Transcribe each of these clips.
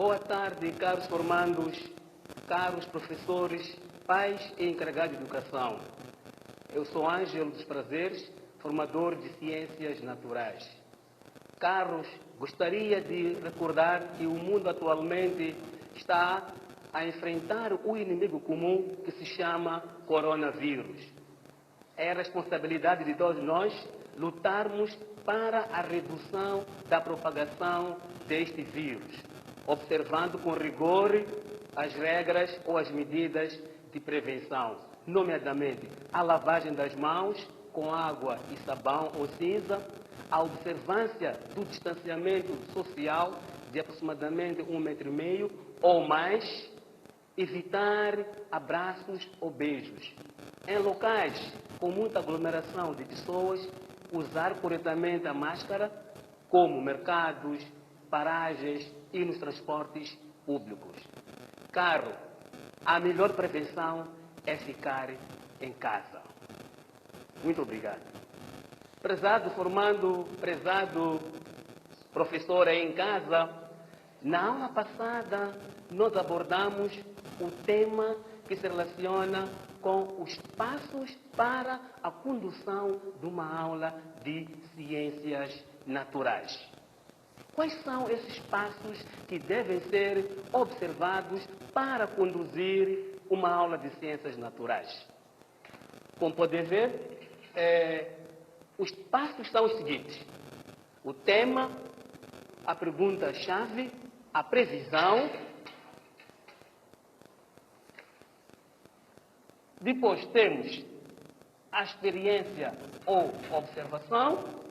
Boa tarde, caros formandos, caros professores, pais e encarregados de educação. Eu sou Ângelo dos Prazeres, formador de Ciências Naturais. Caros, gostaria de recordar que o mundo atualmente está a enfrentar o inimigo comum que se chama coronavírus. É responsabilidade de todos nós lutarmos para a redução da propagação deste vírus, observando com rigor as regras ou as medidas de prevenção, nomeadamente a lavagem das mãos com água e sabão ou cinza, a observância do distanciamento social de aproximadamente 1,5 metro ou mais, evitar abraços ou beijos. Em locais com muita aglomeração de pessoas, usar corretamente a máscara, como mercados, paragens e nos transportes públicos. Caro, a melhor prevenção é ficar em casa. Muito obrigado. Prezado formando, prezado professor aí em casa, na aula passada nós abordamos o tema que se relaciona com os passos para a condução de uma aula de ciências naturais. Quais são esses passos que devem ser observados para conduzir uma aula de ciências naturais? Como podem ver, os passos são os seguintes: o tema, a pergunta-chave, a previsão. Depois temos a experiência ou observação.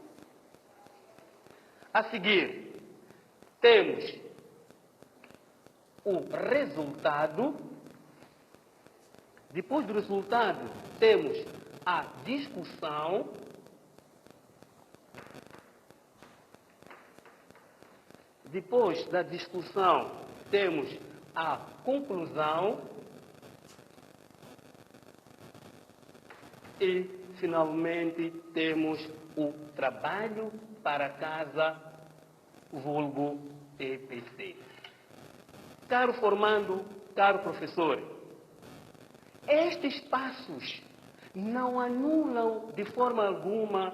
A seguir, temos o resultado. Depois do resultado, temos a discussão. Depois da discussão, temos a conclusão. E, finalmente, temos o trabalho para casa, vulgo TPC. Caro formando, caro professor, estes passos não anulam de forma alguma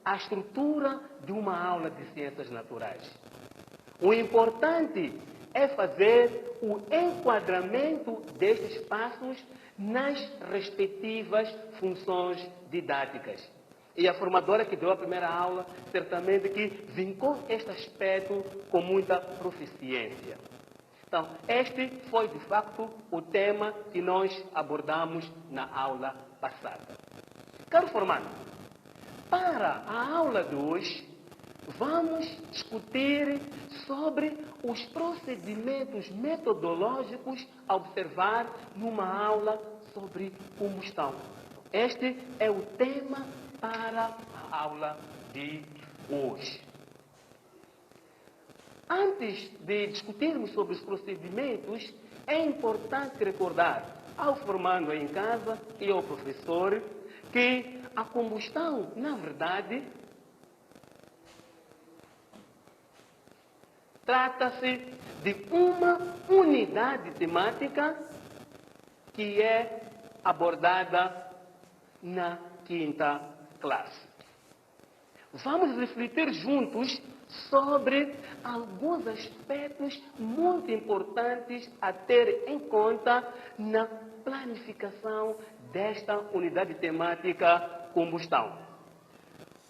a estrutura de uma aula de ciências naturais. O importante é fazer o enquadramento destes passos nas respectivas funções didáticas. E a formadora que deu a primeira aula, certamente que vincou este aspecto com muita proficiência. Então, este foi, de facto, o tema que nós abordamos na aula passada. Caro formando, para a aula de hoje, vamos discutir sobre os procedimentos metodológicos a observar numa aula sobre combustão. Este é o tema para a aula de hoje. Antes de discutirmos sobre os procedimentos, é importante recordar ao formando em casa e ao professor que a combustão, na verdade, trata-se de uma unidade temática que é abordada na quinta classe. Vamos refletir juntos sobre alguns aspectos muito importantes a ter em conta na planificação desta unidade temática combustão.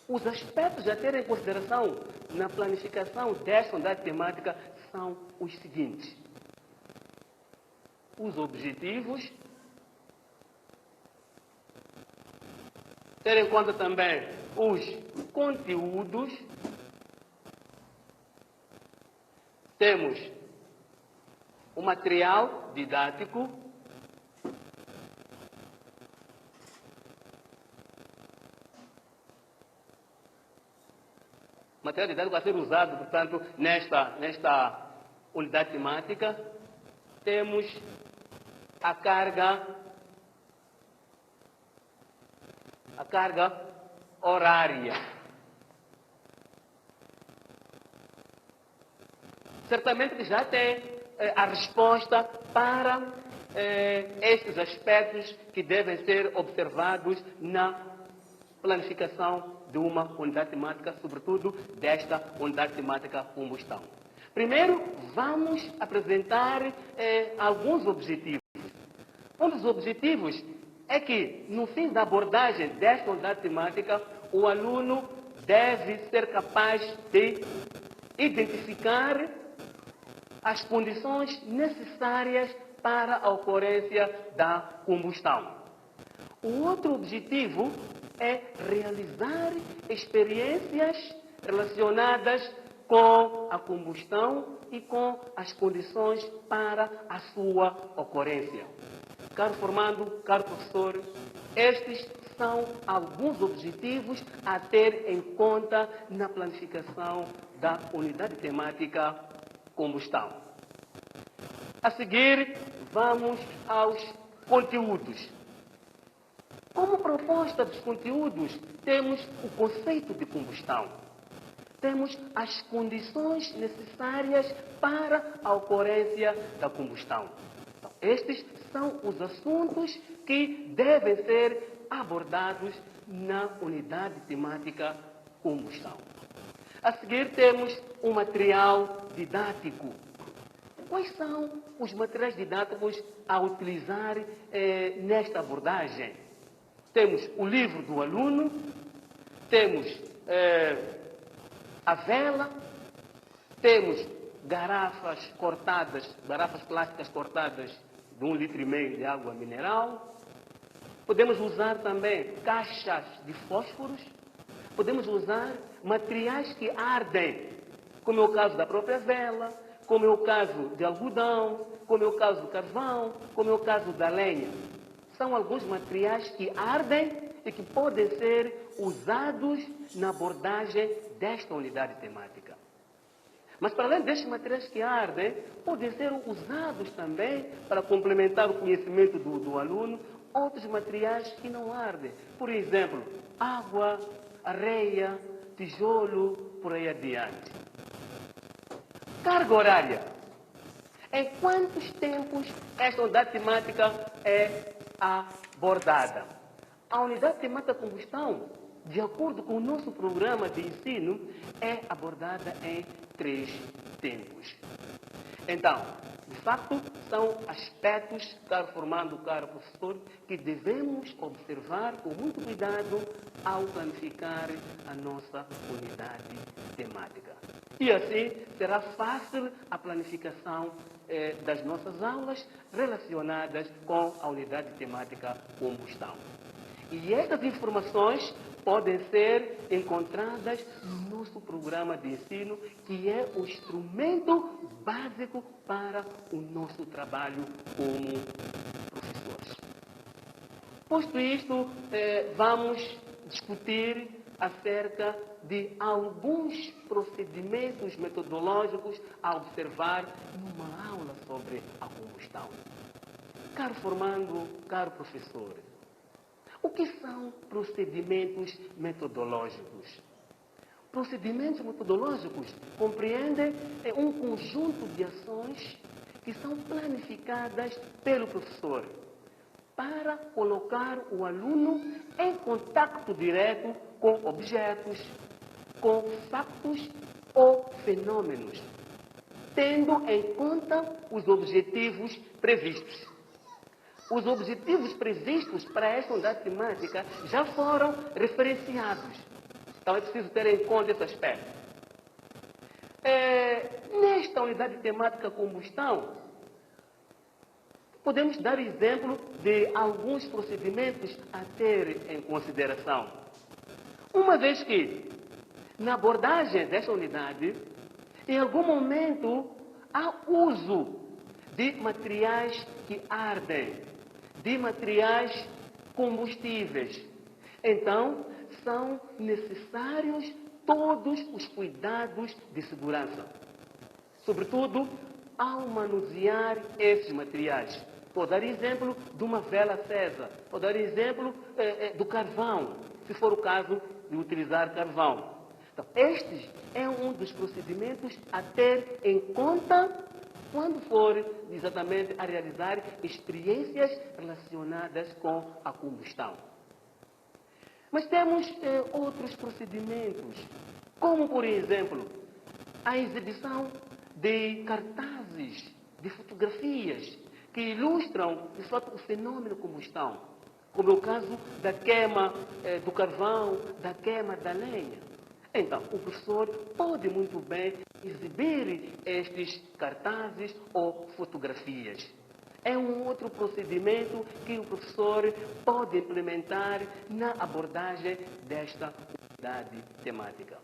Os aspectos a ter em consideração na planificação desta unidade temática são os seguintes: os objetivos, ter em conta também os conteúdos, temos o material didático, material didático a ser usado, portanto, nesta unidade temática. Temos a carga horária. Certamente que já tem a resposta para estes aspectos que devem ser observados na planificação de uma unidade temática, sobretudo desta unidade temática combustão. Primeiro, vamos apresentar alguns objetivos. Um dos objetivos é que, no fim da abordagem desta unidade temática, o aluno deve ser capaz de identificar as condições necessárias para a ocorrência da combustão. O outro objetivo é realizar experiências relacionadas com a combustão e com as condições para a sua ocorrência. Caro formando, caro professor, estes são alguns objetivos a ter em conta na planificação da unidade temática combustão. A seguir, vamos aos conteúdos. Como proposta dos conteúdos, temos o conceito de combustão. Temos as condições necessárias para a ocorrência da combustão. Então, estes são os assuntos que devem ser abordados na unidade temática combustão. A seguir, temos um material didático. Quais são os materiais didáticos a utilizar nesta abordagem? Temos o livro do aluno, temos a vela, temos garrafas plásticas cortadas de 1,5 litro de água mineral. Podemos usar também caixas de fósforos. Podemos usar materiais que ardem, como é o caso da própria vela, como é o caso de algodão, como é o caso do carvão, como é o caso da lenha. São alguns materiais que ardem e que podem ser usados na abordagem desta unidade temática. Mas, para além destes materiais que ardem, podem ser usados também para complementar o conhecimento do aluno outros materiais que não ardem. Por exemplo, água, areia, tijolo, por aí adiante. Carga horária. Em quantos tempos esta unidade temática é abordada? A unidade temática combustão, de acordo com o nosso programa de ensino, é abordada em 3 tempos. Então, de facto, são aspectos, caro formando, caro professor, que devemos observar com muito cuidado ao planificar a nossa unidade temática. E assim será fácil a planificação das nossas aulas relacionadas com a unidade temática combustão. E estas informações podem ser encontradas no nosso programa de ensino, que é o instrumento básico para o nosso trabalho como professores. Posto isto, vamos discutir acerca de alguns procedimentos metodológicos a observar numa aula sobre a combustão. Caro formando, caro professor, o que são procedimentos metodológicos? Procedimentos metodológicos compreendem um conjunto de ações que são planificadas pelo professor para colocar o aluno em contato direto com objetos, com factos ou fenômenos, tendo em conta os objetivos previstos. Os objetivos previstos para esta unidade temática já foram referenciados. Então é preciso ter em conta esse aspecto. Nesta unidade temática combustão, podemos dar exemplo de alguns procedimentos a ter em consideração. Uma vez que, na abordagem desta unidade, em algum momento há uso de materiais que ardem, de materiais combustíveis. Então, são necessários todos os cuidados de segurança. Sobretudo, ao manusear esses materiais. Vou dar exemplo de uma vela acesa. Vou dar exemplo do carvão, se for o caso de utilizar carvão. Então, este é um dos procedimentos a ter em conta quando for exatamente a realizar experiências relacionadas com a combustão. Mas temos outros procedimentos, como, por exemplo, a exibição de cartazes, de fotografias, que ilustram, de fato, o fenômeno combustão, como é o caso da queima do carvão, da queima da lenha. Então, o professor pode muito bem exibir estes cartazes ou fotografias. É um outro procedimento que o professor pode implementar na abordagem desta unidade temática.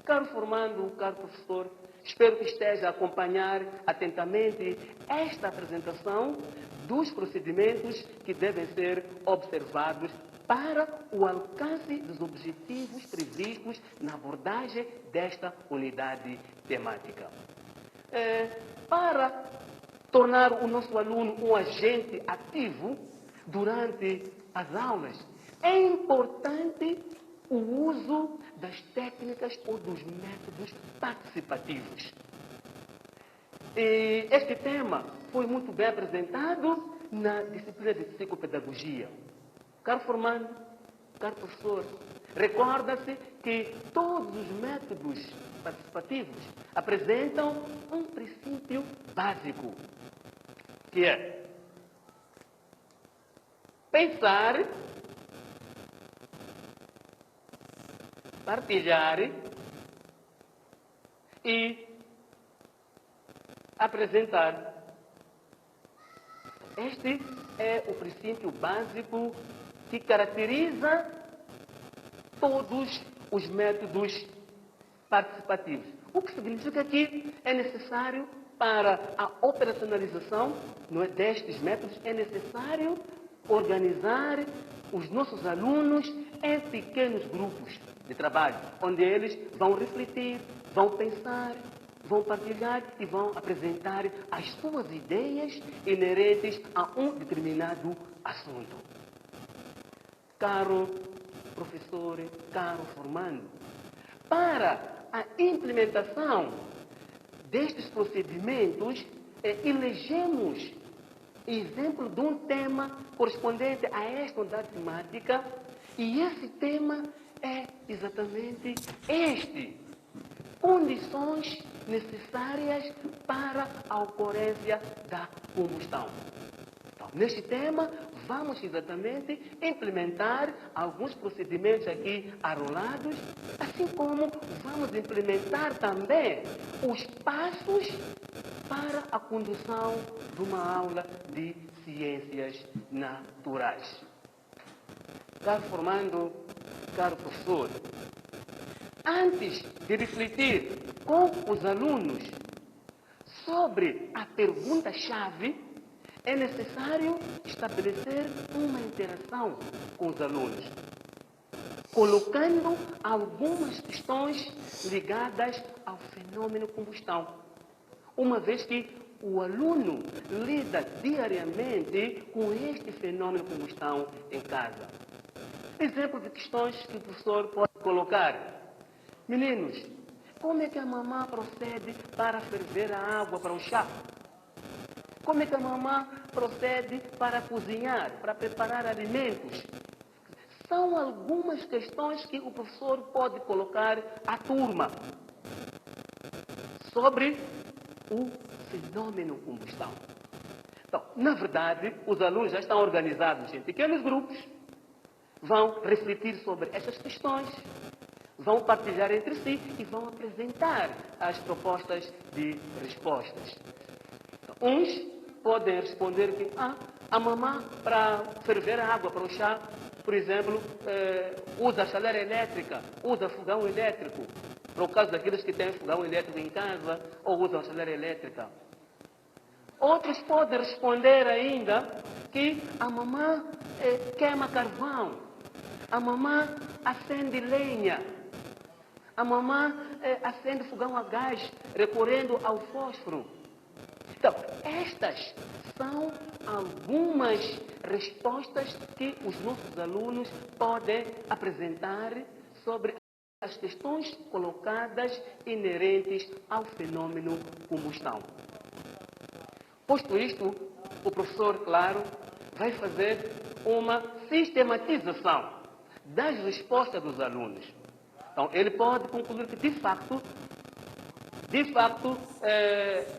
Caro formando, caro professor, espero que esteja a acompanhar atentamente esta apresentação dos procedimentos que devem ser observados para o alcance dos objetivos previstos na abordagem desta unidade temática. Para tornar o nosso aluno um agente ativo durante as aulas, é importante o uso das técnicas ou dos métodos participativos. E este tema foi muito bem apresentado na disciplina de psicopedagogia. Caro formando, caro professor, recorda-se que todos os métodos participativos apresentam um princípio básico, que é pensar, partilhar e apresentar. Este é o princípio básico que caracteriza todos os métodos participativos. O que significa que é necessário, para a operacionalização destes métodos, é necessário organizar os nossos alunos em pequenos grupos de trabalho, onde eles vão refletir, vão pensar, vão partilhar e vão apresentar as suas ideias inerentes a um determinado assunto. Caro professor, caro formando, para a implementação destes procedimentos, elegemos exemplo de um tema correspondente a esta unidade temática, e esse tema é exatamente este: condições necessárias para a ocorrência da combustão. Então, neste tema, vamos exatamente implementar alguns procedimentos aqui arrolados, assim como vamos implementar também os passos para a condução de uma aula de ciências naturais. Caro formando, caro professor, antes de refletir com os alunos sobre a pergunta-chave, é necessário estabelecer uma interação com os alunos, colocando algumas questões ligadas ao fenômeno combustão, uma vez que o aluno lida diariamente com este fenômeno combustão em casa. Exemplo de questões que o professor pode colocar: meninos, como é que a mamã procede para ferver a água para o chá? Como é que a mamã procede para cozinhar, para preparar alimentos? São algumas questões que o professor pode colocar à turma sobre o fenômeno combustão. Então, na verdade, os alunos já estão organizados em pequenos grupos, vão refletir sobre essas questões, vão partilhar entre si e vão apresentar as propostas de respostas. Então, uns podem responder que a mamã, para ferver a água para o chá, por exemplo, usa chaleira elétrica, usa fogão elétrico, para o caso daqueles que têm fogão elétrico em casa ou usam chaleira elétrica. Outros podem responder ainda que a mamã queima carvão, a mamã acende lenha, a mamã acende fogão a gás, recorrendo ao fósforo. Então, estas são algumas respostas que os nossos alunos podem apresentar sobre as questões colocadas inerentes ao fenômeno combustão. Posto isto, o professor, claro, vai fazer uma sistematização das respostas dos alunos. Então, ele pode concluir que, de facto,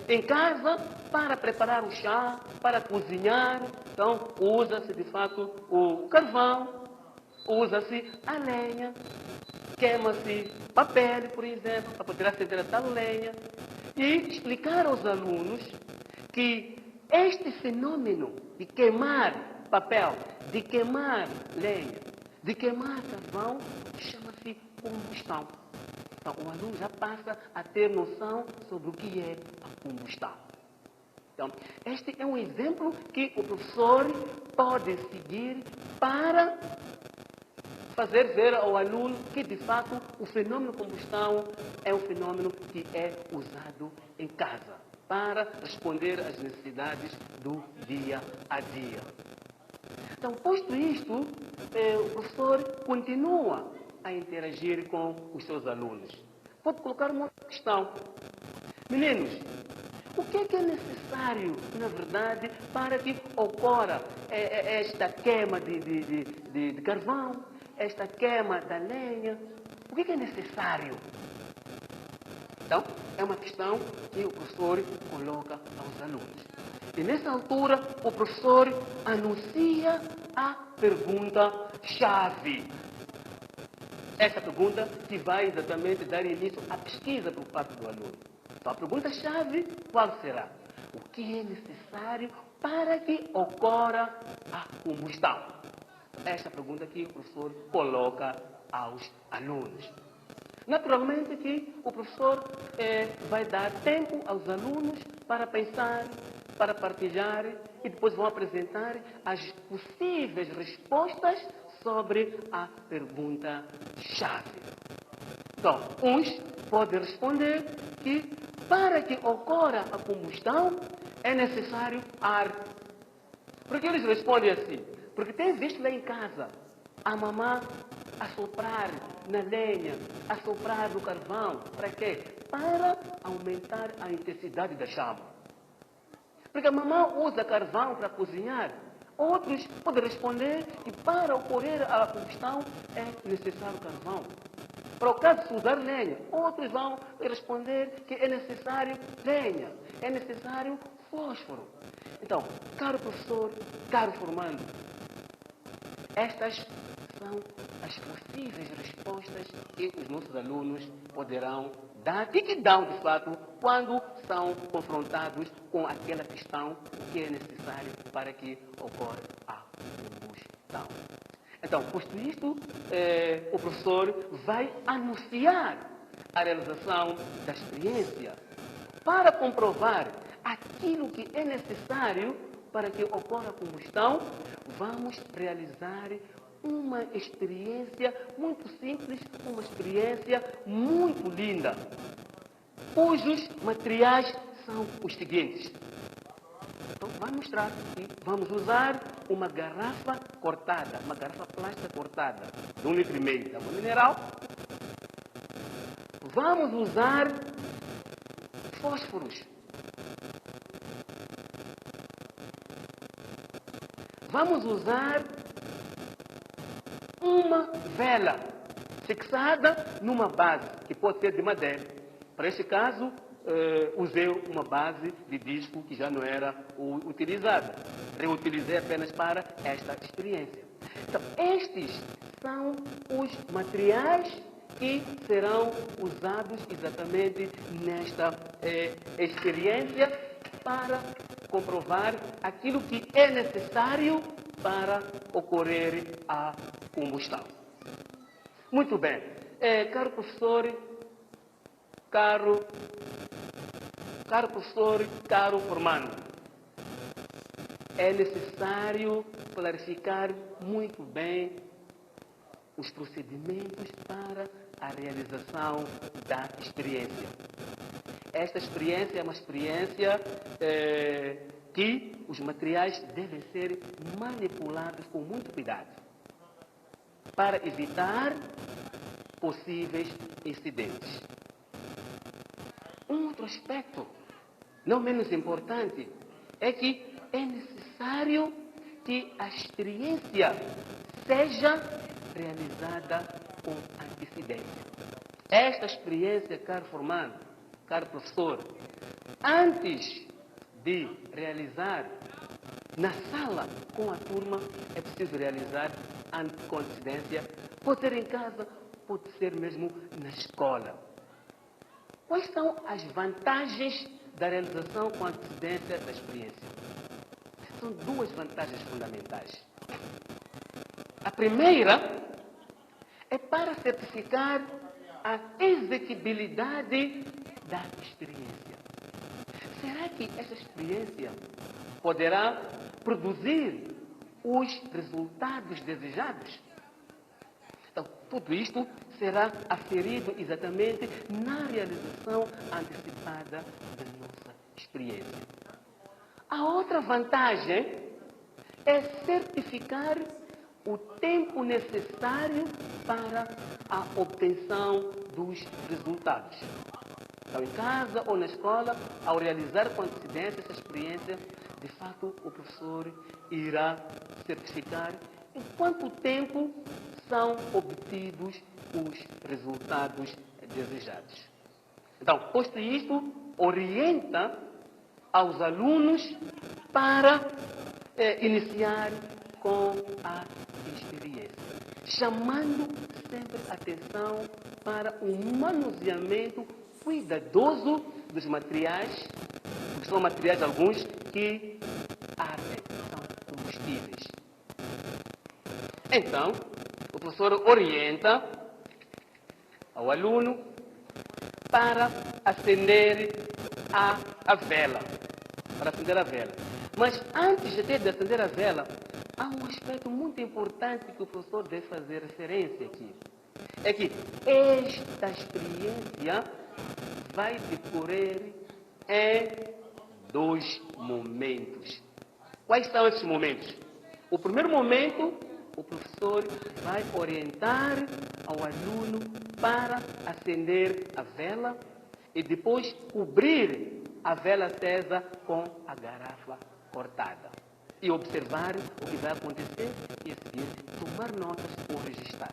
em casa, para preparar o chá, para cozinhar, então, usa-se, de facto, o carvão, usa-se a lenha, queima-se papel, por exemplo, para poder acender a tal lenha, e explicar aos alunos que este fenômeno de queimar papel, de queimar lenha, de queimar carvão, chama-se combustão. Então, o aluno já passa a ter noção sobre o que é a combustão. Então, este é um exemplo que o professor pode seguir para fazer ver ao aluno que, de fato, o fenômeno combustão é um fenômeno que é usado em casa para responder às necessidades do dia a dia. Então, posto isto, o professor continua a interagir com os seus alunos. Pode colocar uma outra questão. Meninos, o que é necessário, na verdade, para que ocorra esta queima de carvão, esta queima da lenha? O que é necessário? Então, é uma questão que o professor coloca aos alunos. E nessa altura, o professor anuncia a pergunta-chave. Essa pergunta que vai exatamente dar início à pesquisa por parte do aluno. Então, a pergunta-chave, qual será? O que é necessário para que ocorra a combustão? Esta pergunta que o professor coloca aos alunos. Naturalmente que o professor vai dar tempo aos alunos para pensar, para partilhar e depois vão apresentar as possíveis respostas sobre a pergunta-chave. Então, uns podem responder que para que ocorra a combustão é necessário ar. Por que eles respondem assim? Porque tem visto lá em casa a mamã assoprar na lenha, assoprar no carvão. Para quê? Para aumentar a intensidade da chama. Porque a mamã usa carvão para cozinhar. Outros podem responder que para ocorrer a combustão é necessário carvão. Para o caso de usar lenha, outros vão responder que é necessário lenha, é necessário fósforo. Então, caro professor, caro formando, estas são as possíveis respostas que os nossos alunos poderão dar e que dão, de fato, quando são confrontados com aquela questão que é necessário para que ocorra a combustão. Então, posto isto, o professor vai anunciar a realização da experiência para comprovar aquilo que é necessário para que ocorra a combustão. Vamos realizar uma experiência muito simples, uma experiência muito linda, cujos materiais são os seguintes. Então, vai mostrar que vamos usar uma garrafa cortada, uma garrafa plástica cortada, de 1,5 litro de água mineral. Vamos usar fósforos. Vamos usar uma vela fixada numa base, que pode ser de madeira. Para este caso, usei uma base de disco que já não era utilizada. Reutilizei apenas para esta experiência. Então, estes são os materiais que serão usados exatamente nesta experiência para comprovar aquilo que é necessário para ocorrer a combustão. Muito bem. Caro professor, caro professor, caro formando, é necessário clarificar muito bem os procedimentos para a realização da experiência. Esta experiência é uma experiência que os materiais devem ser manipulados com muito cuidado para evitar possíveis incidentes. Um outro aspecto, não menos importante, é que é necessário que a experiência seja realizada com antecedência. Esta experiência, caro formando, caro professor, antes de realizar na sala com a turma, é preciso realizar com antecedência. Pode ser em casa, pode ser mesmo na escola. Quais são as vantagens da realização com antecedência da experiência? São duas vantagens fundamentais. A primeira é para certificar a exequibilidade da experiência. Será que essa experiência poderá produzir os resultados desejados? Então, tudo isto será aferido exatamente na realização antecipada da nossa experiência. A outra vantagem é certificar o tempo necessário para a obtenção dos resultados. Então, em casa ou na escola, ao realizar com antecedência essa experiência, de fato, o professor irá certificar em quanto tempo são obtidos os resultados desejados. Então, posto isto, orienta aos alunos para iniciar com a experiência, chamando sempre atenção para o manuseamento cuidadoso dos materiais, porque são materiais alguns que ardem, são combustíveis. Então, o professor orienta ao aluno para acender a vela. Mas antes de acender a vela, há um aspecto muito importante que o professor deve fazer referência aqui. É que esta experiência vai decorrer em dois momentos. Quais são esses momentos? O primeiro momento, o professor vai orientar ao aluno para acender a vela e depois cobrir a vela acesa com a garrafa cortada. E observar o que vai acontecer e a seguir tomar notas ou registrar.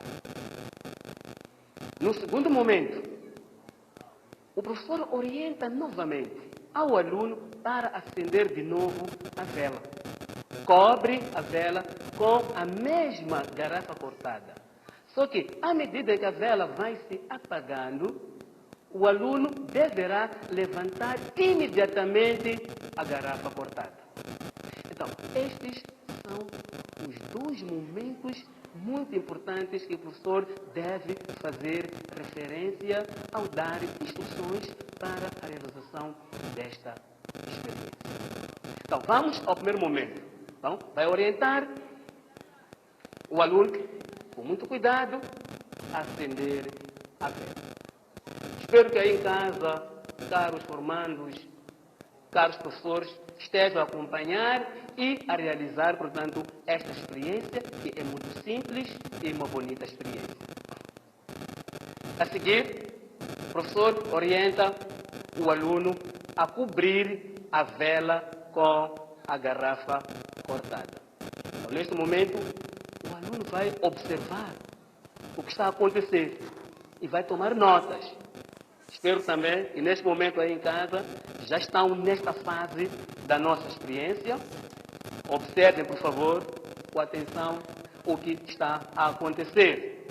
No segundo momento, o professor orienta novamente ao aluno para acender de novo a vela. Cobre a vela com a mesma garrafa cortada. Só que, à medida que a vela vai se apagando, o aluno deverá levantar imediatamente a garrafa cortada. Então, estes são os dois momentos muito importantes que o professor deve fazer referência ao dar instruções para a realização desta experiência. Então, vamos ao primeiro momento. Então, vai orientar o aluno, com muito cuidado, a acender a vela. Espero que aí em casa, caros formandos, caros professores, estejam a acompanhar e a realizar, portanto, esta experiência, que é muito simples e uma bonita experiência. A seguir, o professor orienta o aluno a cobrir a vela com a garrafa cortada. Então, neste momento, o aluno vai observar o que está a acontecer e vai tomar notas. Espero também que neste momento aí em casa já estão nesta fase da nossa experiência. Observem, por favor, com atenção o que está a acontecer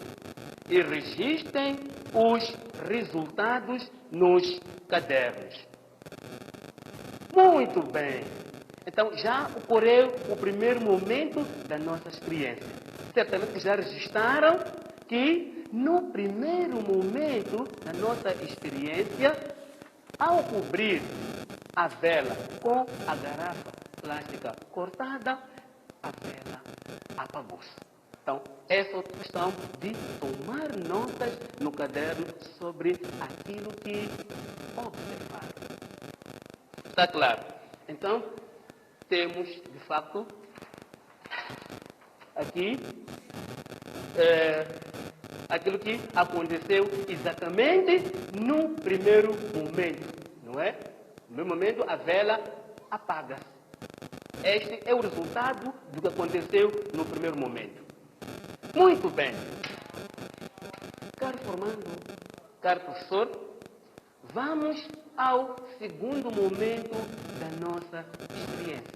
e registrem os resultados nos cadernos. Muito bem. Então já ocorreu o primeiro momento da nossa experiência. Certamente que já registraram que no primeiro momento da nossa experiência, ao cobrir a vela com a garrafa plástica cortada, a vela apagou-se. Então, essa é outra questão de tomar notas no caderno sobre aquilo que observaram. Está claro? Então, temos, de facto, aqui aquilo que aconteceu exatamente no primeiro momento, não é? No primeiro momento, a vela apaga-se. Este é o resultado do que aconteceu no primeiro momento. Muito bem. Caro formando, caro professor, vamos ao segundo momento da nossa experiência.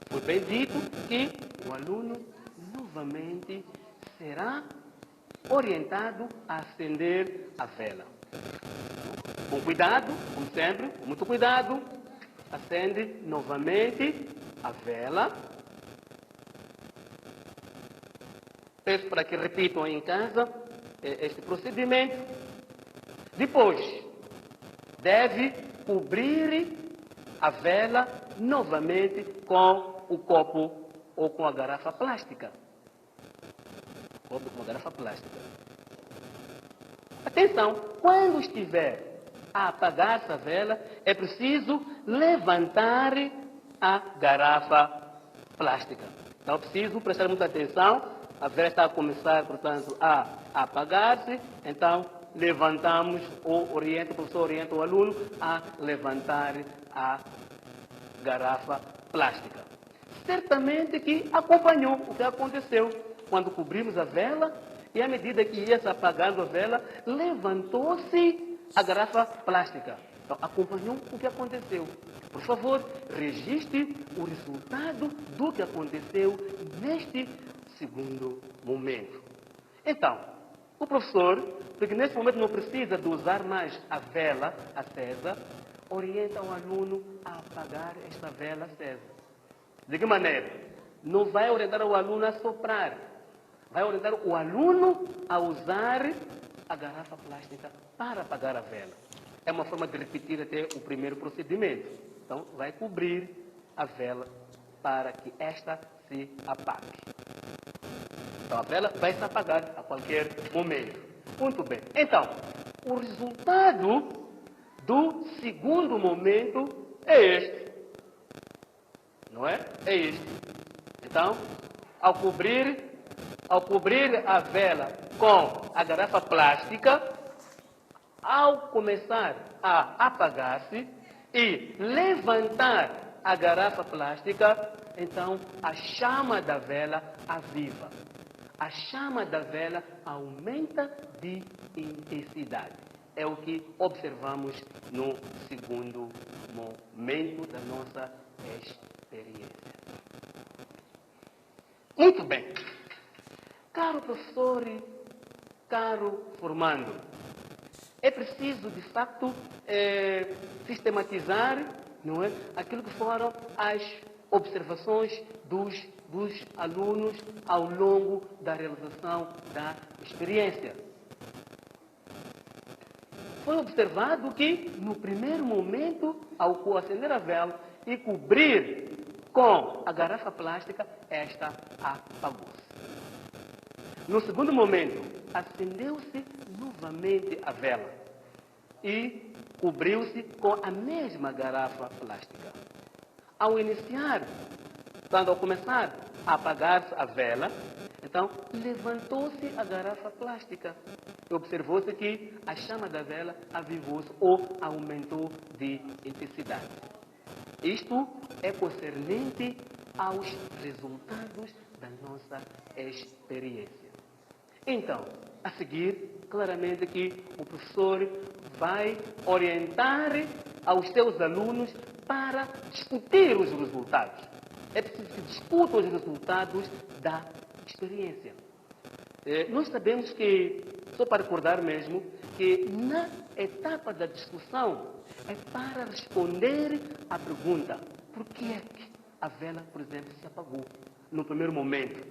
Foi bem dito que o aluno novamente será orientado a acender a vela. Com cuidado, como sempre, com muito cuidado, acende novamente a vela. Peço para que repitam em casa este procedimento. Depois, deve cobrir a vela novamente com o copo ou com a garrafa plástica. Copo com a garrafa plástica. Atenção, quando estiver a apagar essa vela, é preciso levantar a garrafa plástica. Então, é preciso prestar muita atenção. A vela está a começar, portanto, a apagar-se. Então, levantamos, o professor orienta o aluno a levantar a garrafa plástica. Certamente que acompanhou o que aconteceu quando cobrimos a vela e, à medida que ia se apagando a vela, levantou-se a garrafa plástica. Então, acompanhou o que aconteceu. Por favor, registre o resultado do que aconteceu neste segundo momento. Então, o professor, porque nesse momento não precisa de usar mais a vela acesa, orienta o aluno a apagar esta vela acesa. De que maneira? Não vai orientar o aluno a soprar. Vai orientar o aluno a usar a garrafa plástica para apagar a vela. É uma forma de repetir até o primeiro procedimento. Então, vai cobrir a vela para que esta se apague. Então, a vela vai se apagar a qualquer momento. Muito bem. Então, o resultado do segundo momento é este. Não é? É este. Então, ao cobrir a vela com a garrafa plástica, ao começar a apagar-se e levantar a garrafa plástica, então a chama da vela aviva. A chama da vela aumenta de intensidade. É o que observamos no segundo momento da nossa experiência. Muito bem. Caro professor, caro formando, é preciso, de facto, sistematizar, não é, aquilo que foram as observações dos alunos ao longo da realização da experiência. Foi observado que, no primeiro momento, ao acender a vela e cobrir com a garrafa plástica, esta apagou-se. No segundo momento, acendeu-se novamente a vela e cobriu-se com a mesma garrafa plástica. Ao iniciar, ao começar a apagar-se a vela, então levantou-se a garrafa plástica e observou-se que a chama da vela avivou-se ou aumentou de intensidade. Isto é concernente aos resultados da nossa experiência. Então, a seguir, claramente que o professor vai orientar aos seus alunos para discutir os resultados. É preciso que discutam os resultados da experiência. Nós sabemos que, só para recordar mesmo, que na etapa da discussão é para responder à pergunta: por que é que a vela, por exemplo, se apagou no primeiro momento?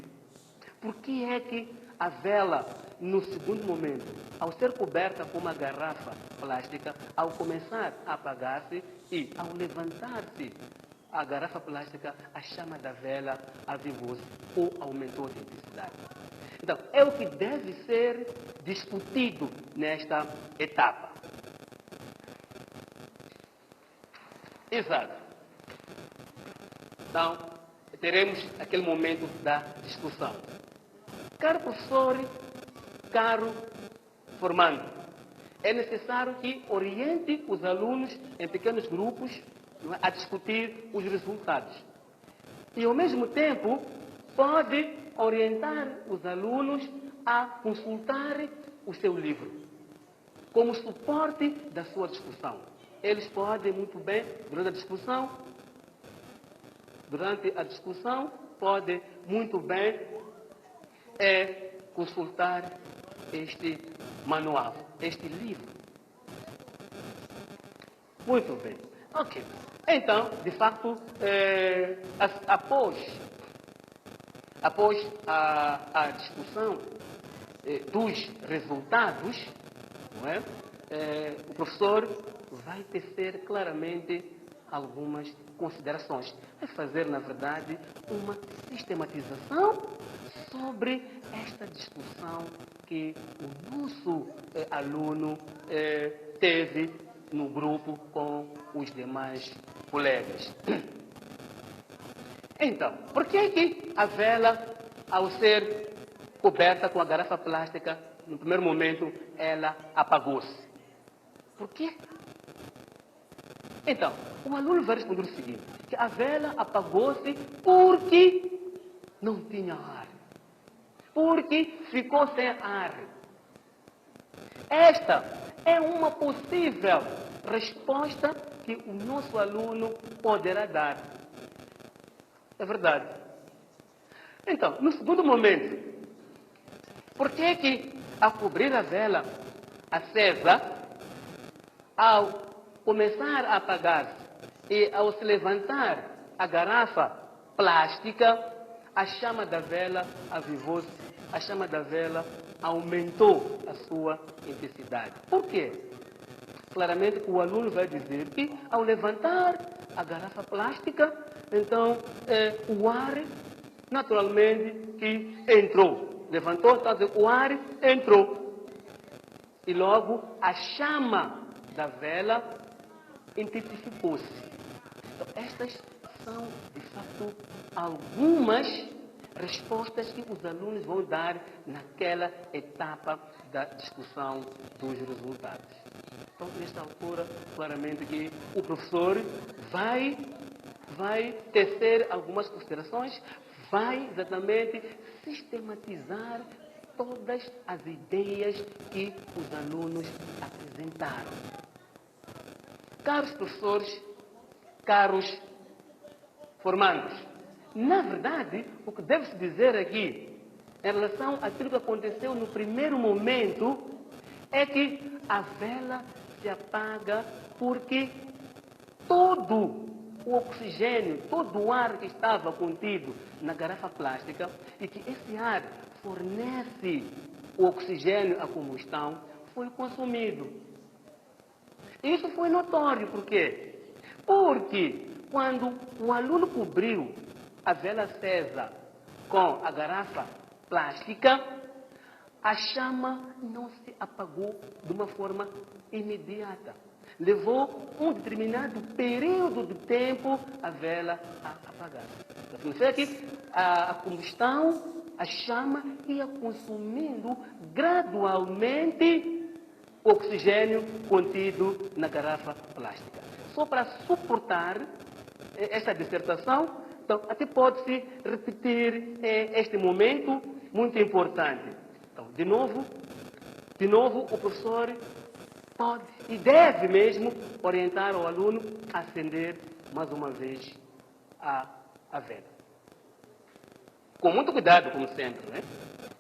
Por que é que a vela, no segundo momento, ao ser coberta com uma garrafa plástica, ao começar a apagar-se e ao levantar-se a garrafa plástica, a chama da vela avivou-se ou aumentou de intensidade? Então, é o que deve ser discutido nesta etapa. Exato. Então, teremos aquele momento da discussão. Caro professor, caro formando, é necessário que oriente os alunos em pequenos grupos a discutir os resultados. E, ao mesmo tempo, pode orientar os alunos a consultar o seu livro como suporte da sua discussão. Eles podem muito bem, durante a discussão, podem muito bem consultar este manual, este livro. Muito bem. Ok. Então, de facto, após a discussão dos resultados, não é? O professor vai tecer claramente algumas considerações. Vai fazer, na verdade, uma sistematização sobre esta discussão que o nosso aluno teve no grupo com os demais colegas. Então, por que a vela, ao ser coberta com a garrafa plástica, no primeiro momento, ela apagou-se? Por quê? Então, o aluno vai responder o seguinte, que a vela apagou-se porque não tinha ar. Porque ficou sem ar. Esta é uma possível resposta que o nosso aluno poderá dar. É verdade. Então, no segundo momento, por que ao cobrir a vela acesa, ao começar a apagar-se e ao se levantar a garrafa plástica, a chama da vela avivou-se, a chama da vela aumentou a sua intensidade. Por quê? Claramente o aluno vai dizer que ao levantar a garrafa plástica, então o ar naturalmente que entrou. Levantou, então o ar entrou. E logo a chama da vela intensificou-se. Então, estas são, de fato, algumas respostas que os alunos vão dar naquela etapa da discussão dos resultados. Então, nesta altura, claramente que o professor vai tecer algumas considerações, vai exatamente sistematizar todas as ideias que os alunos apresentaram. Caros professores, caros formandos, na verdade, o que deve-se dizer aqui, em relação àquilo que aconteceu no primeiro momento, é que a vela se apaga porque todo o oxigênio, todo o ar que estava contido na garrafa plástica e que esse ar fornece o oxigênio à combustão, foi consumido. E isso foi notório, por quê? Porque quando o aluno cobriu a vela acesa com a garrafa plástica, a chama não se apagou de uma forma imediata. Levou um determinado período de tempo a vela a apagar. Significa que a combustão, a chama, ia consumindo gradualmente o oxigênio contido na garrafa plástica. Só para suportar esta dissertação, então, até pode-se repetir este momento muito importante. Então, de novo, o professor pode e deve mesmo orientar o aluno a acender mais uma vez a vela. Com muito cuidado, como sempre, né?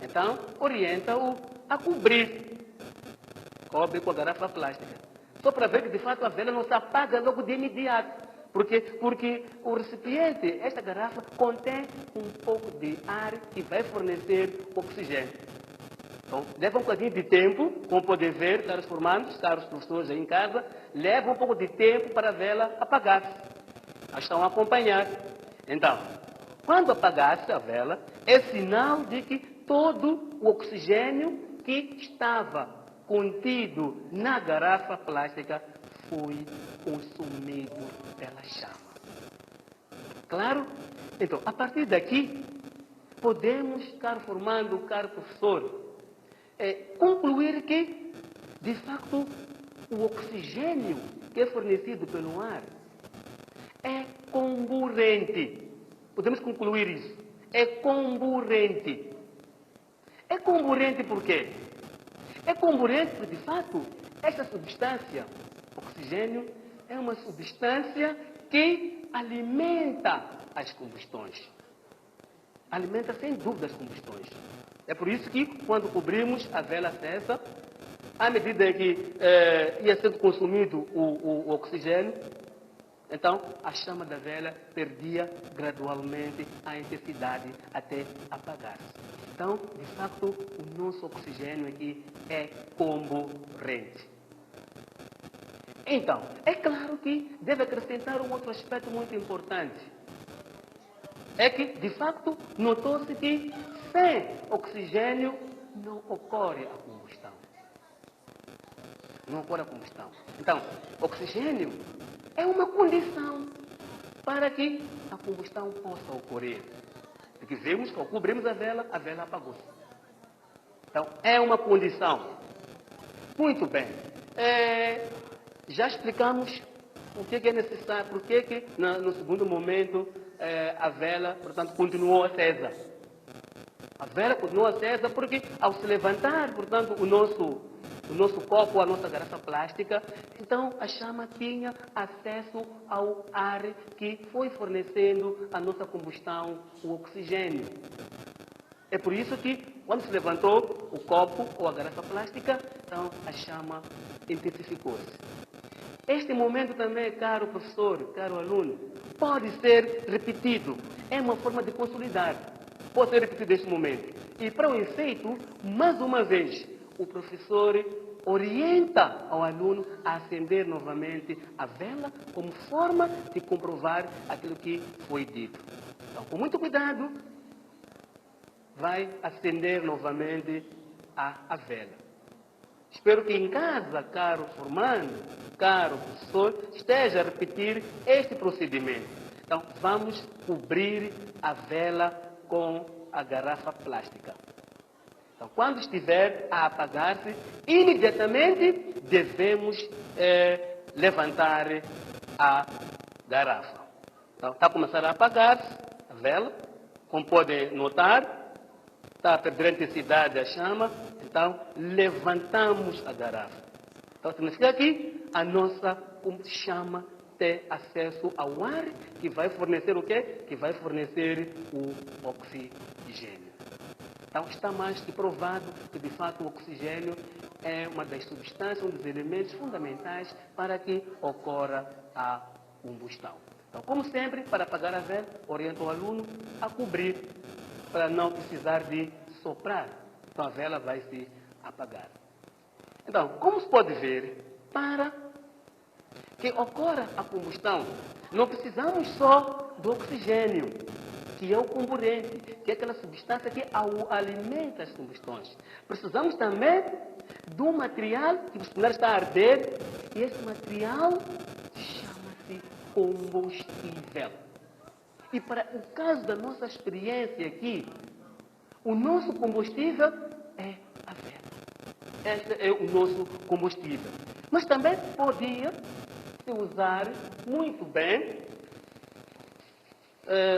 Então, orienta-o a cobre com a garrafa plástica. Só para ver que, de fato, a vela não se apaga logo de imediato. Porque o recipiente, esta garrafa, contém um pouco de ar que vai fornecer oxigênio. Então, leva um bocadinho de tempo, como podem ver, caros formandos, caros professores aí em casa, leva um pouco de tempo para a vela apagar-se. Estão a acompanhar. Então, quando apagar-se a vela, é sinal de que todo o oxigênio que estava contido na garrafa plástica foi consumido pela chama. Claro? Então, a partir daqui, podemos, caro formando, caro professor, concluir que, de facto, o oxigênio que é fornecido pelo ar é concorrente podemos concluir isso. É comburente. É comburente por quê? É comburente porque, de fato, esta substância, oxigênio, é uma substância que alimenta as combustões. Alimenta, sem dúvida, as combustões. É por isso que, quando cobrimos a vela acesa, à medida que ia sendo consumido o oxigênio, então a chama da vela perdia gradualmente a intensidade até apagar-se. Então, de facto, o nosso oxigênio aqui é comburente. Então, é claro que deve acrescentar um outro aspecto muito importante. É que, de facto, notou-se que sem oxigênio não ocorre a combustão. Não ocorre a combustão. Então, oxigênio é uma condição para que a combustão possa ocorrer. Porque vemos que ao cobrirmos a vela apagou-se. Então, é uma condição. Muito bem. Já explicamos o que é necessário, por que no segundo momento a vela, portanto, continuou acesa. A vela continuou acesa porque ao se levantar, portanto, o nosso copo, a nossa garrafa plástica, então a chama tinha acesso ao ar que foi fornecendo a nossa combustão, o oxigênio. É por isso que, quando se levantou o copo ou a garrafa plástica, então a chama intensificou-se. Este momento também, caro professor, caro aluno, pode ser repetido. É uma forma de consolidar. Pode ser repetido este momento. E para o efeito, mais uma vez, o professor orienta ao aluno a acender novamente a vela como forma de comprovar aquilo que foi dito. Então, com muito cuidado, vai acender novamente a vela. Espero que em casa, caro formando, caro professor, esteja a repetir este procedimento. Então, vamos cobrir a vela com a garrafa plástica. Então, quando estiver a apagar-se, imediatamente devemos levantar a garrafa. Então, está a começar a apagar-se a vela, como podem notar, está a perder a intensidade da chama, então levantamos a garrafa. Então significa que a nossa chama tem acesso ao ar que vai fornecer o quê? Que vai fornecer o oxigênio. Então está mais que provado que de fato o oxigênio é uma das substâncias, um dos elementos fundamentais para que ocorra a combustão. Então, como sempre, para apagar a vela, oriento o aluno a cobrir, para não precisar de soprar. Então a vela vai se apagar. Então, como se pode ver, para que ocorra a combustão, não precisamos só do oxigênio, que é o comburente, que é aquela substância que alimenta as combustões. Precisamos também do material que o celular está a arder, e esse material chama-se combustível. E para o caso da nossa experiência aqui, o nosso combustível é a vela. Este é o nosso combustível. Mas também podia se usar muito bem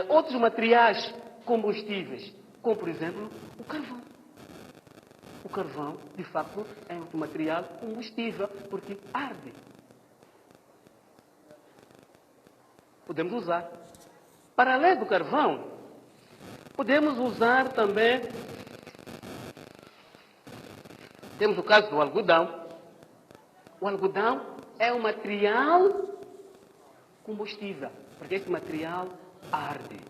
outros materiais combustíveis, como por exemplo o carvão. O carvão, de facto, é um material combustível, porque arde. Podemos usar. Para além do carvão, podemos usar também, temos o caso do algodão. O algodão é um material combustível, porque esse material arde.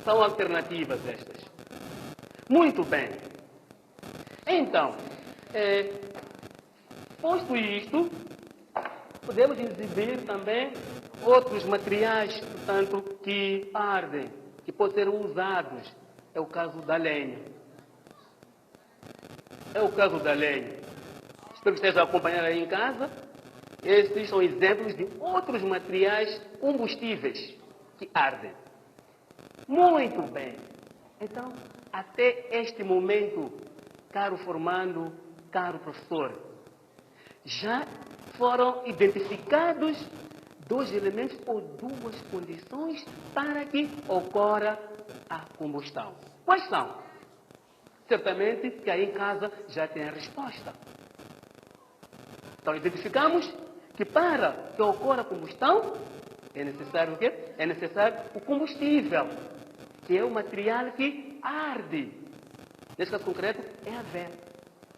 São alternativas estas. Muito bem. Então, posto isto, podemos exibir também outros materiais, portanto, que ardem, que podem ser usados. É o caso da lenha. É o caso da lenha. Espero que esteja a acompanhar aí em casa. Estes são exemplos de outros materiais combustíveis que ardem. Muito bem. Então, até este momento, caro formando, caro professor, já foram identificados dois elementos ou duas condições para que ocorra a combustão. Quais são? Certamente que aí em casa já tem a resposta. Então, identificamos que para que ocorra a combustão, é necessário o quê? É necessário o combustível, que é o material que arde. Nesse caso concreto, é a vela.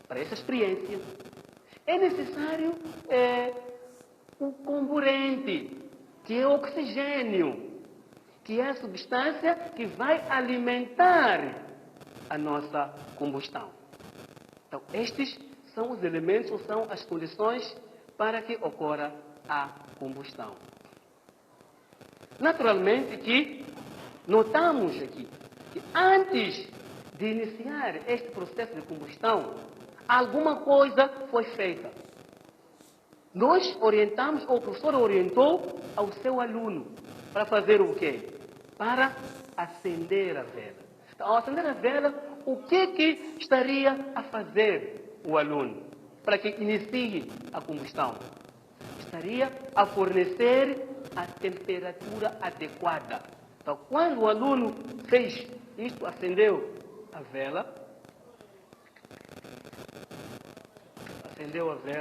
Para essa experiência, é necessário o comburente, que é o oxigênio, que é a substância que vai alimentar a nossa combustão. Então, estes são os elementos, ou são as condições para que ocorra a combustão. Naturalmente que notamos aqui que antes de iniciar este processo de combustão, alguma coisa foi feita. Nós orientamos, ou o professor orientou ao seu aluno para fazer o quê? Para acender a vela. Então, ao acender a vela, o que estaria a fazer o aluno para que inicie a combustão? Estaria a fornecer a temperatura adequada. Então, quando o aluno fez isto, acendeu a vela,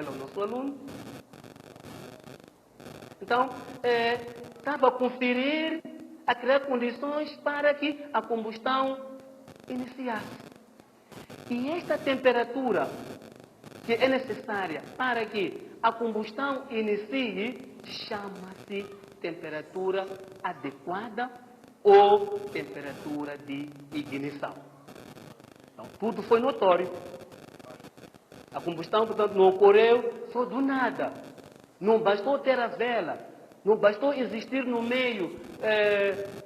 o nosso aluno, então, estava a conferir, a criar condições para que a combustão iniciasse. E esta temperatura que é necessária para que a combustão inicie chama-se temperatura adequada ou temperatura de ignição. Então, tudo foi notório. A combustão, portanto, não ocorreu só do nada. Não bastou ter a vela, não bastou existir no meio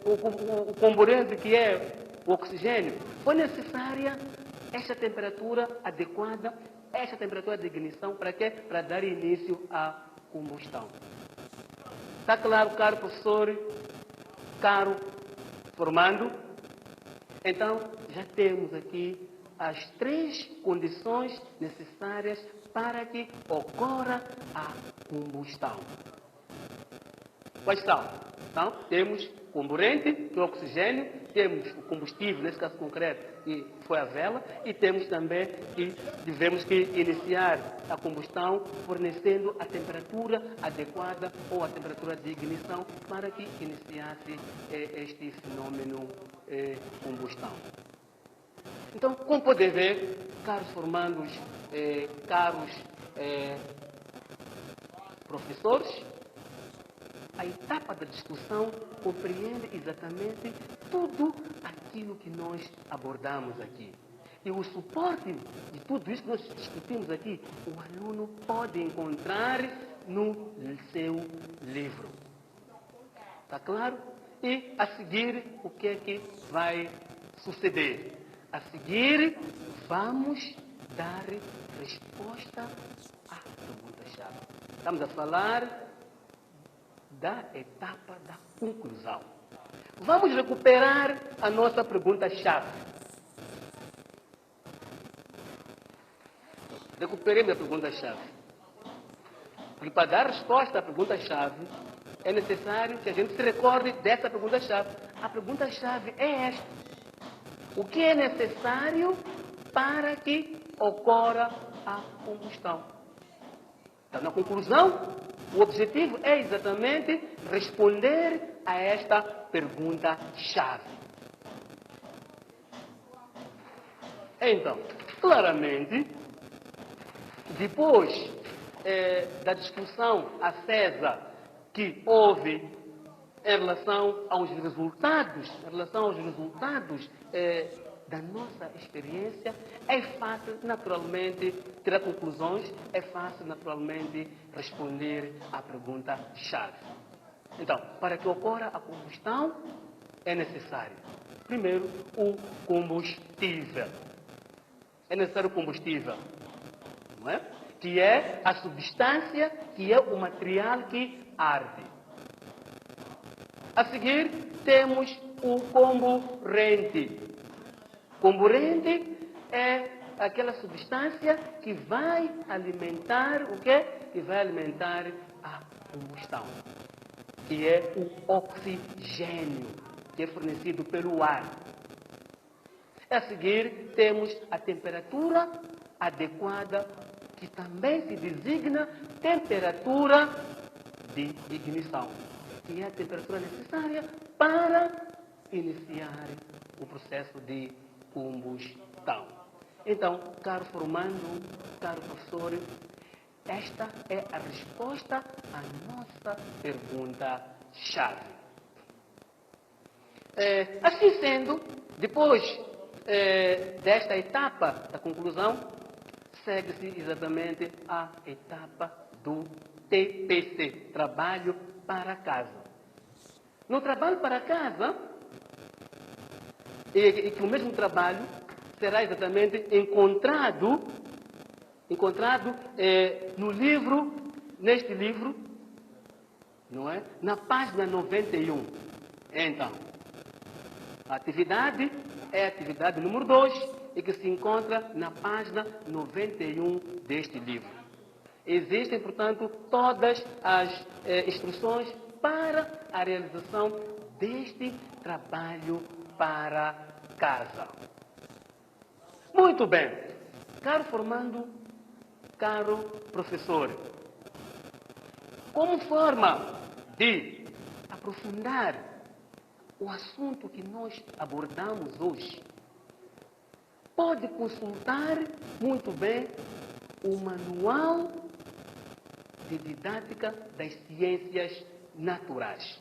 o comburente que é o oxigênio. Foi necessária esta temperatura adequada, esta temperatura de ignição, para quê? Para dar início à combustão. Está claro, caro professor, caro formando? Então, já temos aqui as três condições necessárias para que ocorra a combustão. Quais são? Então, temos comburente, que é o oxigênio, temos o combustível, nesse caso concreto, que foi a vela, e temos também que tivemos que iniciar a combustão fornecendo a temperatura adequada ou a temperatura de ignição para que iniciasse este fenômeno combustão. Então, como podem ver, caros formandos, caros professores, a etapa da discussão compreende exatamente tudo aquilo que nós abordamos aqui. E o suporte de tudo isso que nós discutimos aqui, o aluno pode encontrar no seu livro. Está claro? E a seguir, o que é que vai suceder? A seguir, vamos dar resposta à pergunta-chave. Estamos a falar da etapa da conclusão. Vamos recuperar a nossa pergunta-chave. Recuperemos a pergunta-chave. Porque para dar resposta à pergunta-chave, é necessário que a gente se recorde dessa pergunta-chave. A pergunta-chave é esta. O que é necessário para que ocorra a combustão? Então, na conclusão, o objetivo é exatamente responder a esta pergunta-chave. Então, claramente, depois da discussão acesa que houve em relação aos resultados, da nossa experiência, é fácil, naturalmente, tirar conclusões, é fácil, naturalmente, responder à pergunta-chave. Então, para que ocorra a combustão, é necessário, primeiro, o combustível. É necessário o combustível, não é? Que é a substância, que é o material que arde. A seguir, temos o comburente. Comburente é aquela substância que vai alimentar o quê? Que vai alimentar a combustão. que é o oxigênio, que é fornecido pelo ar. A seguir, temos a temperatura adequada, que também se designa temperatura de ignição, que é a temperatura necessária para iniciar o processo de combustão. Então, caro formando, caro professor, esta é a resposta à nossa pergunta-chave. Assim sendo, depois desta etapa da conclusão, segue-se exatamente a etapa do TPC, trabalho para casa. No trabalho para casa, e que o mesmo trabalho será exatamente encontrado no livro, neste livro, não é? Na página 91. Então, a atividade é a atividade número 2 e que se encontra na página 91 deste livro. Existem, portanto, todas as instruções para a realização deste trabalho para casa. Muito bem. Caro formando, caro professor, como forma de aprofundar o assunto que nós abordamos hoje, pode consultar muito bem o Manual de Didática das Ciências Naturais,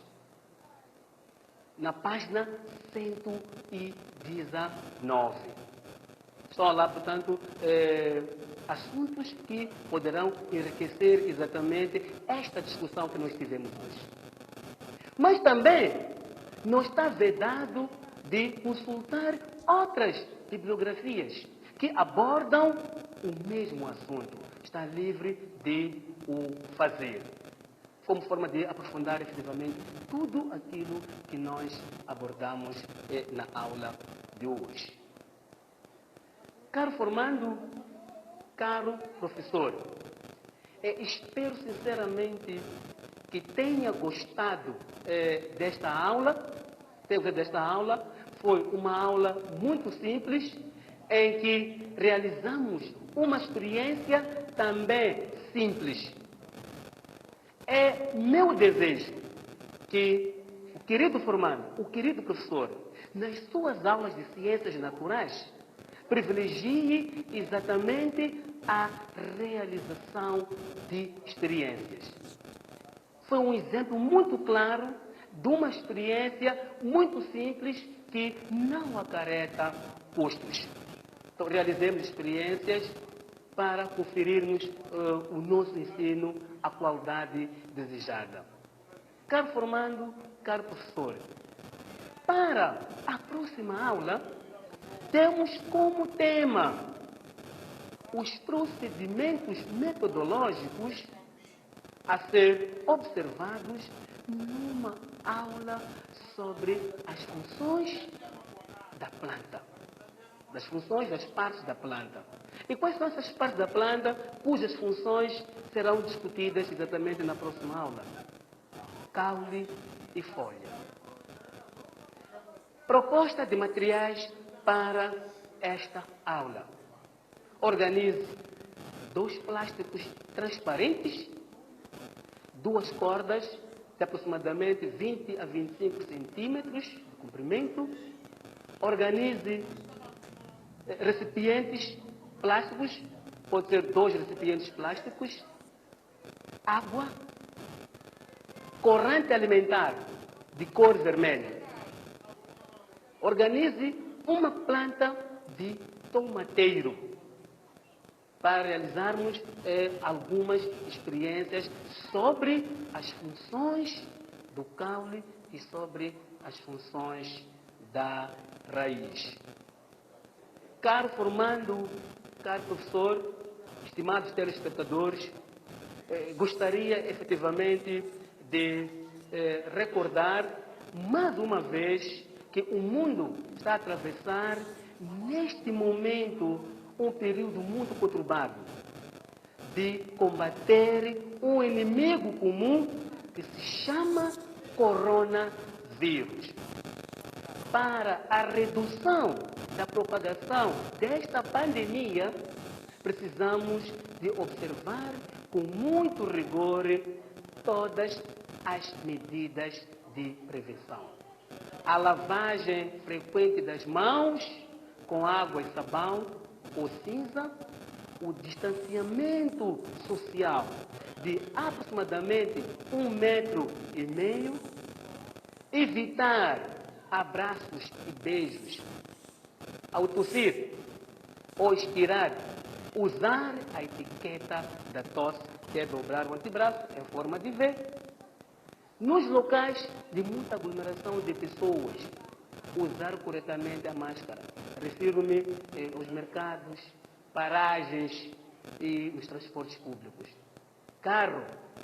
na página 119. Só lá, portanto, assuntos que poderão enriquecer exatamente esta discussão que nós tivemos hoje. Mas também não está vedado de consultar outras bibliografias que abordam o mesmo assunto. Está livre de o fazer, como forma de aprofundar efetivamente tudo aquilo que nós abordamos na aula de hoje. Caro formando, caro professor, espero sinceramente que tenha gostado desta aula. Foi uma aula muito simples, em que realizamos uma experiência também simples. É meu desejo que o querido formando, o querido professor, nas suas aulas de ciências naturais, privilegie exatamente a realização de experiências. Foi um exemplo muito claro de uma experiência muito simples que não acarreta custos. Então, realizemos experiências para conferirmos o nosso ensino à qualidade desejada. Caro formando, caro professor, para a próxima aula, temos como tema os procedimentos metodológicos a ser observados numa aula sobre as funções da planta, das funções das partes da planta. E quais são essas partes da planta cujas funções serão discutidas exatamente na próxima aula? Caule e folha. Proposta de materiais para esta aula. Organize 2 plásticos transparentes, 2 cordas de aproximadamente 20 a 25 centímetros de comprimento. Organize recipientes plásticos, pode ser 2 recipientes plásticos, água, corante alimentar de cor vermelha. Organize uma planta de tomateiro para realizarmos algumas experiências sobre as funções do caule e sobre as funções da raiz. Caro formando, caro professor, estimados telespectadores, gostaria efetivamente de recordar mais uma vez que o mundo está a atravessar neste momento um período muito conturbado de combater um inimigo comum que se chama coronavírus. Para a redução da propagação desta pandemia, precisamos de observar com muito rigor todas as medidas de prevenção. A lavagem frequente das mãos com água e sabão ou cinza, o distanciamento social de aproximadamente 1,5 metro, evitar abraços e beijos ao tossir ou expirar, usar a etiqueta da tosse, que é dobrar o antebraço em forma de V. Nos locais de muita aglomeração de pessoas, usar corretamente a máscara. Refiro-me aos mercados, paragens e os transportes públicos. Carro,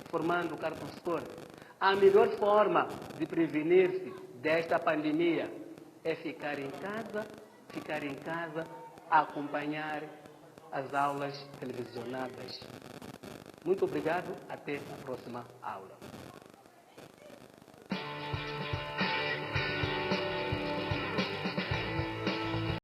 formando o carro professor. A melhor forma de prevenir-se desta pandemia é ficar em casa, acompanhar as aulas televisionadas. Muito obrigado, até a próxima aula.